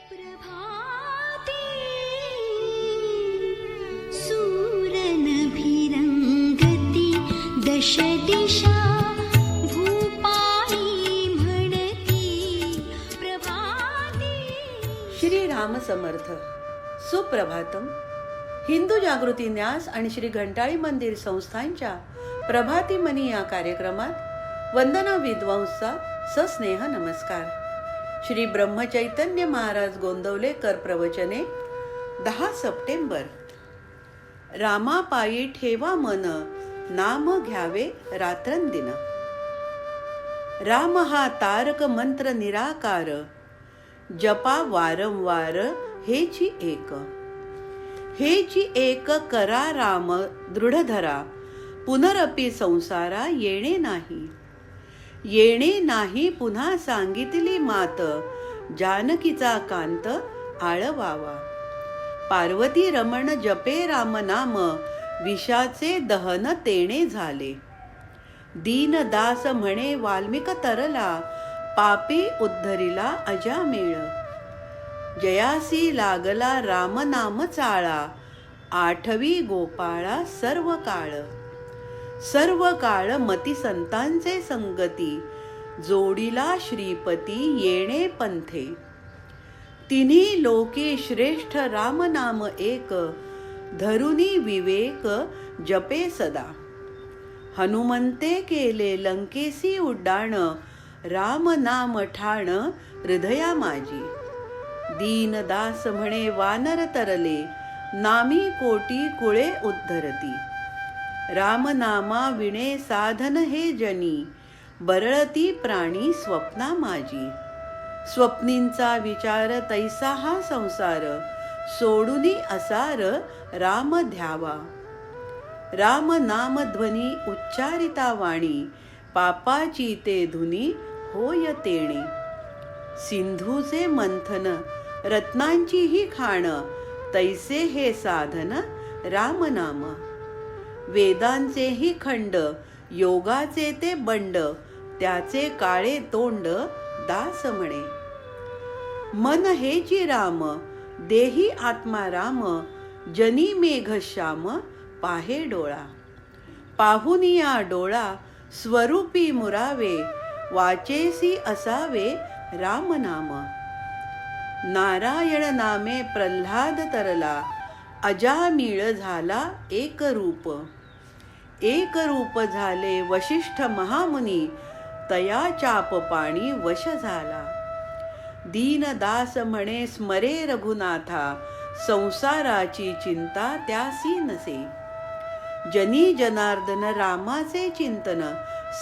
प्रभाते सूरनभिरंगती दश दिशा भूपाळी म्हणती प्रभाते. श्री राम समर्थ. सुप्रभातम. हिंदू जागृती न्यास आणि श्री घंटाळी मंदिर संस्थांच्या प्रभाती मनी या कार्यक्रमात वंदना विद्वांसचा सस्नेह नमस्कार. श्री ब्रह्मचैतन्य महाराज गोंदवलेकर प्रवचने 10 सप्टेंबर. रामापायी ठेवा मन, नाम घ्यावे रात्रंदिन. राम हा तारक मंत्र निराकार, जपा वारंवार हेची एक. हेची एक करा राम दृढ धरा, पुनरपी संसारा येणे नाही. येणे नाही पुन्हा सांगितली मात, जानकीचा कांत आळवावा. पार्वती रमण जपे राम नाम, विषाचे दहन तेणे झाले. दीनदास म्हणे वाल्मिक तरला, पापी उद्धरिला अजामेळ. जयासी लागला राम नाम चाळा, आठवी गोपाळा सर्व काळ. सर्व काळ मती संतांचे संगती, जोडीला श्रीपती येणे पंथे. तिन्ही लोके श्रेष्ठ राम नाम एक, धरुनी विवेक जपे सदा. हनुमंते केले लंकेसी उड्डाण, राम नाम ठाण हृदया माझी. दीनदास म्हणे वानर तरले, नामी कोटी कुळे उद्धरती. राम नामा विणे साधन हे जनी, बरळती प्राणी स्वप्ना माझी. स्वप्नींचा विचार तैसा हा संसार, सोडूनी असार राम ध्यावा. राम नाम ध्वनी उच्चारिता वाणी, पापाची ते धुनी होय तेणे. सिंधूचे मंथन रत्नांची ही खाण, तैसे हे साधन राम नाम. वेदांचे ही खंड, योगाचे ते बंड, त्याचे काळे तोंड दास म्हणे. मन हेची राम, देही आत्मा राम, जनी मेघ श्याम पाहे डोळा. पाहुनिया डोळा स्वरूपी मुरावे, वाचेसी असावे राम नाम. नारायण नामे प्रल्हाद तरला, अजामिळ झाला एक रूप. एक रूप झाले वशिष्ठ महामुनी, तया चाप पाणी वश झाला. दीनदास म्हणे स्मरे रघुनाथा, संसाराची चिंता त्यासी नसे. जनी जनार्दन रामाचे चिंतन,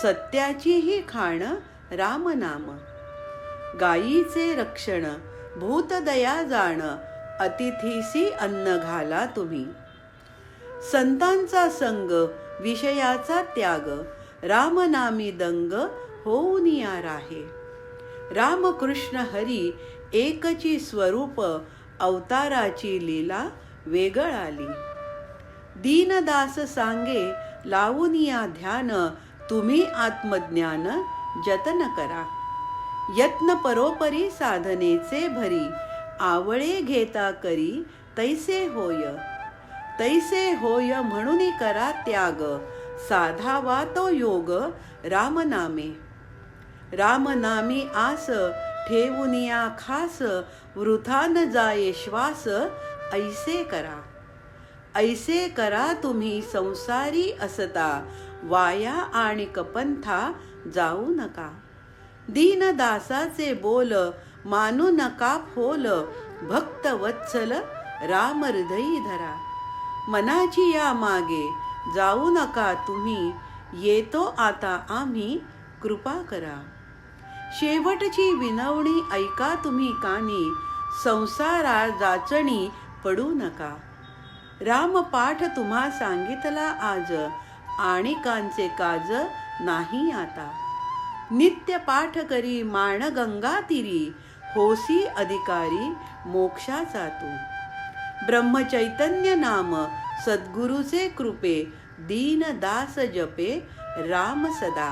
सत्याची ही खाण राम नाम. गायीचे रक्षण भूतदया जाण, अतिथीसी अन्न घाला तुम्ही. संतांचा संग विषयाचा त्याग, रामनामी दंग होऊन या राहे. रामकृष्ण हरी एकची स्वरूप, अवताराची लीला वेगळाली. दीनदास सांगे लावून या ध्यान, तुम्ही आत्मज्ञान जतन करा. यत्न परोपरी साधनेचे भरी, आवळे घेता करी तैसे होय. तैसे होय म्हणून करा त्याग, साधावा तो योग रामनामे. रामनामी आस ठेवूनिया खास, वृथा न जाये श्वास ऐसे करा. ऐसे करा तुम्ही संसारी असता, वाया आणि कपंथा जाऊ नका. दीनदासाचे बोल मानू नका फोल, भक्त वत्सल राम हृदयी धरा. मनाची या मागे जाऊ नका तुम्ही, येतो आता आम्ही कृपा करा. शेवटची विनवणी ऐका तुम्ही कानी, संसारा जाचणी पडू नका. रामपाठ तुम्हा सांगितला आज, आणि कांचे काज नाही आता. नित्य पाठ करी मान गंगा तिरी, होसी अधिकारी मोक्षाचा तू. ब्रह्मचैतन्य नाम सद्गुरूचे कृपे, दीनदास जपे राम सदा.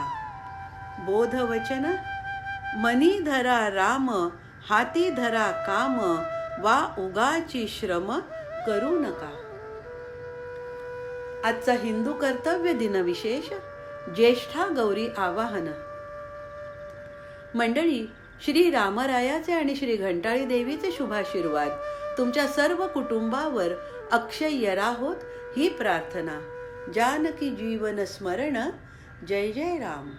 बोधवचन मनी धरा राम, हाती धरा काम वा उगाची श्रम करू नका. आजचा हिंदू कर्तव्य दिन विशेष ज्येष्ठा गौरी आवाहन. मंडळी, श्री रामरायाचे आणि श्री घंटाळी देवीचे शुभाशीर्वाद तुमच्या सर्व कुटुंबावर अक्षय्य राहोत ही प्रार्थना. जानकी जीवन स्मरण. जय जय राम.